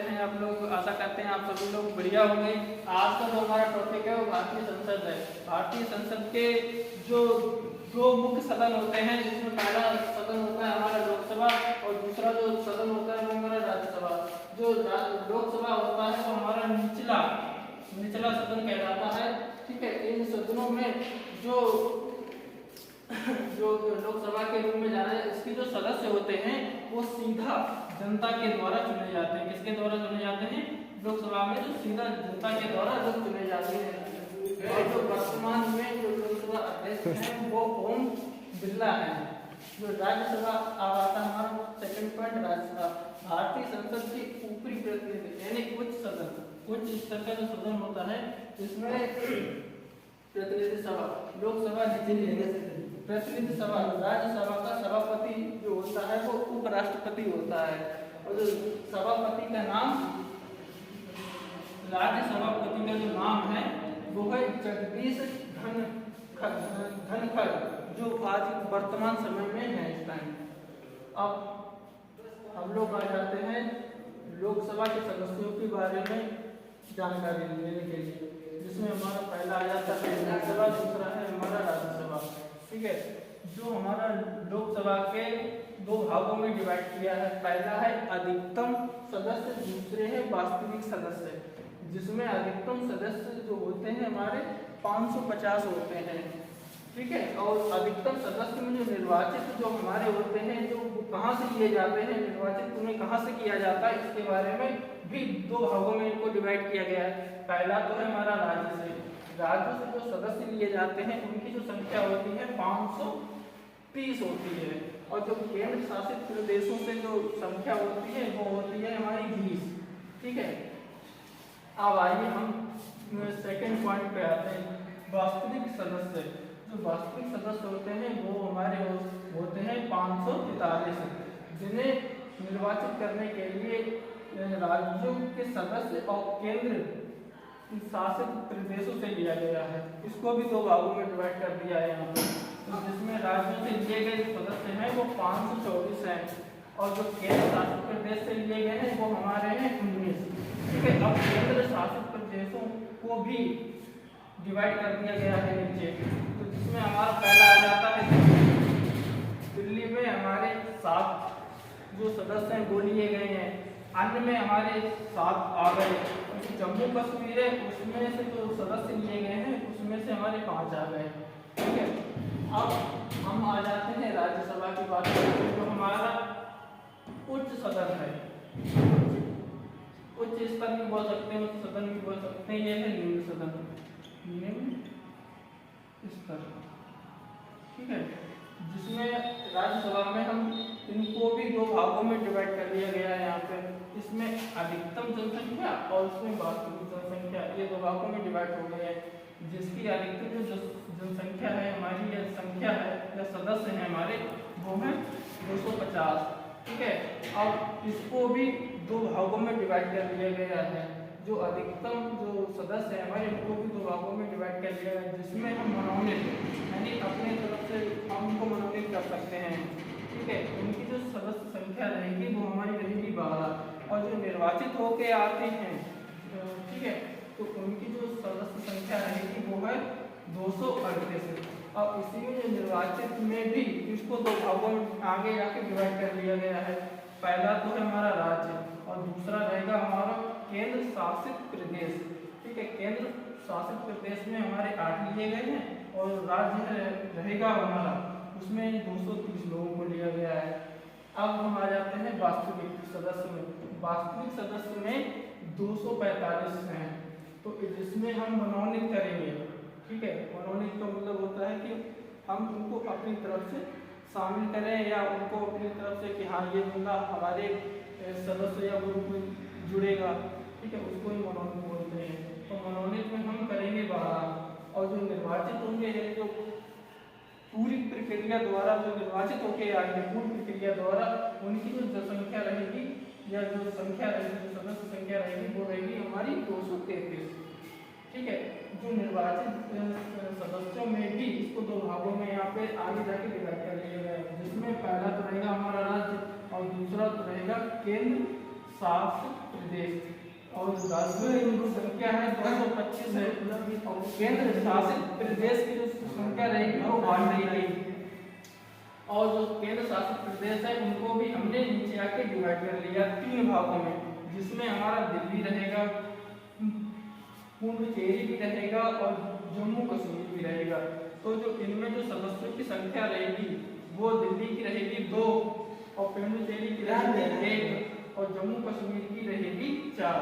हैं आप लोग, आशा करते हैं आप सभी लोग बढ़िया होंगे। आज का जो हमारा टॉपिक है वो भारतीय संसद है। भारतीय संसद के जो दो मुख्य सदन होते हैं, जिसमें पहला सदन होता है हमारा लोकसभा और दूसरा जो सदन होता है वो हमारा राज्यसभा। जो लोकसभा होता है वो हमारा निचला सदन कहलाता है। ठीक है, इन सदनों में जो लोकसभा के रूप में जाना है, इसके जो सदस्य होते हैं वो सीधा जनता के द्वारा चुने जाते हैं। किसके द्वारा चुने जाते हैं? लोकसभा में जो सीधा जनता के द्वारा लोग चुने जाते हैं। और जो वर्तमान में जो लोकसभा अध्यक्ष हैं वो ओम बिरला हैं। जो राज्यसभा अब आता है हमारा सेकंड पॉइंट, राज्यसभा भारतीय संसद की ऊपरी प्रतिनिधि यानी उच्च स्तर का जो सदन होता है, इसमें प्रतिनिधि सभा, लोकसभा प्रतिनिधि सभा, राज्यसभा का सभापति जो होता है वो उपराष्ट्रपति होता है। और जो सभापति का नाम, राज्य सभापति का जो नाम है वो है जगदीश धनखड़, जो आज वर्तमान समय में है इस टाइम। अब हम लोग आ जाते हैं लोकसभा के सदस्यों के बारे में जानकारी लेने के लिए, जिसमें हमारा पहला आ जाता है लोकसभा, दूसरा है हमारा राज्यसभा। ठीक है, जो हमारा लोकसभा के दो भागों में डिवाइड किया है, पहला है अधिकतम सदस्य, दूसरे है वास्तविक सदस्य। जिसमें अधिकतम सदस्य जो होते हैं हमारे 550 होते हैं। ठीक है, और अधिकतम सदस्य में जो निर्वाचित जो हमारे होते हैं, जो कहाँ से किए जाते हैं, निर्वाचित उन्हें कहाँ से किया जाता है, इसके बारे में भी दो भागों में इनको डिवाइड किया गया है। पहला तो है हमारा राज्य से जो सदस्य लिए जाते हैं उनकी जो संख्या होती है 530 होती है। और जो केंद्र शासित प्रदेशों से जो संख्या होती है वो होती है हमारी 20। ठीक है, अब आइए हम सेकंड पॉइंट पे आते हैं, वास्तविक सदस्य। जो वास्तविक सदस्य होते हैं वो हमारे होते हैं 543, जिन्हें निर्वाचित करने के लिए राज्यों के सदस्य और केंद्र शासित प्रदेशों से लिया गया है। इसको भी दो भागों में डिवाइड कर दिया है यहाँ पर। तो जिसमें राज्यों से लिए गए सदस्य हैं वो 524 हैं, और जो केंद्र शासित प्रदेश से लिए गए हैं वो हमारे हैं 19। ठीक है, अब केंद्र शासित प्रदेशों को भी डिवाइड कर दिया गया है नीचे। तो जिसमें हमारा पहला आ जाता है दिल्ली में हमारे 7 जो सदस्य हैं वो लिए गए हैं, अन्य में हमारे 7 आ गए। जम्मू कश्मीर है उसमें से जो सदस्य लिए गए हैं उसमें से हमारे 5 आ गए। ठीक है, अब हम आ जाते हैं राज्यसभा की बात करते हैं, जो हमारा उच्च सदन है, उच्च स्तर भी बोल सकते हैं, उच्च सदन भी बोल सकते हैं। ये है निम्न सदन, निम्न स्तर। ठीक है, जिसमें राज्यसभा में हम इनको भी दो भागों में डिवाइड कर दिया गया है यहाँ पे। इसमें अधिकतम जनसंख्या और उसमें वास्तविक जनसंख्या, ये दो भागों में डिवाइड हो गए हैं। जिसकी अधिकतम जो जनसंख्या है हमारी, या संख्या है या सदस्य हैं हमारे, वो है 250। ठीक है, अब इसको भी दो भागों में डिवाइड कर दिया गया है। जो अधिकतम जो सदस्य हैं हमारे, इनको भी दो भागों में डिवाइड कर दिया गया है, जिसमें हम मनोनीत यानी अपने तरफ से हम उनको मनोनीत कर सकते हैं। ठीक है, उनकी जो सदस्य संख्या रहेगी वो हमारी रहेगी 12, और जो निर्वाचित होके आते हैं, ठीक है, तो उनकी जो सदस्य संख्या रहेगी वो है 238। अब इसी में जो निर्वाचित में भी इसको दो भागों में आगे जाके डिवाइड कर दिया गया है। पहला तो है हमारा राज्य और दूसरा रहेगा हमारा केंद्र शासित प्रदेश। ठीक है, केंद्र शासित प्रदेश में हमारे 8 लिए गए हैं, और राज्य रहेगा हमारा उसमें 230 लोगों को लिया गया है। अब हम आ जाते हैं वास्तविक सदस्य में। वास्तविक सदस्य में 245 हैं, तो जिसमें हम मनोनीत करेंगे। ठीक है, मनोनीत का मतलब होता है कि हम उनको अपनी तरफ से शामिल करें, या उनको अपनी तरफ से कि हाँ ये बंदा हमारे सदस्य या ग्रुप में जुड़ेगा। ठीक है, उसको ही मनोनीत बोलते हैं। तो मनोनीत में हम करेंगे 12, और जो निर्वाचित होंगे, जो पूरी प्रक्रिया द्वारा जो निर्वाचित होके आएंगे, पूरी प्रक्रिया द्वारा उनकी जो जनसंख्या रहेगी या जो संख्या रहेगी, जो सदस्य संख्या रहेगी वो रहेगी हमारी 233। ठीक है, जो निर्वाचित सदस्यों में भी इसको दो भागों में यहाँ पे आगे जाके डिवाइड कर दिया गया है, जिसमें पहला तो रहेगा हमारा राज्य और दूसरा तो रहेगा केंद्र शासित प्रदेश और राज्यों की संख्या है 225 है और केंद्र शासित प्रदेश की जो संख्या रहेगी वो बढ़ रहेगी। और जो केंद्र शासित प्रदेश है उनको भी हमने नीचे आके डिवाइड कर लिया 3 भागों में, जिसमें हमारा दिल्ली रहेगा, पुडुचेरी भी रहेगा और जम्मू कश्मीर भी रहेगा। तो जो इनमें जो सदस्यों की संख्या रहेगी वो दिल्ली की रहेगी 2 और पुडुचेरी की रहेगी 1 और जम्मू कश्मीर की रहेगी 4।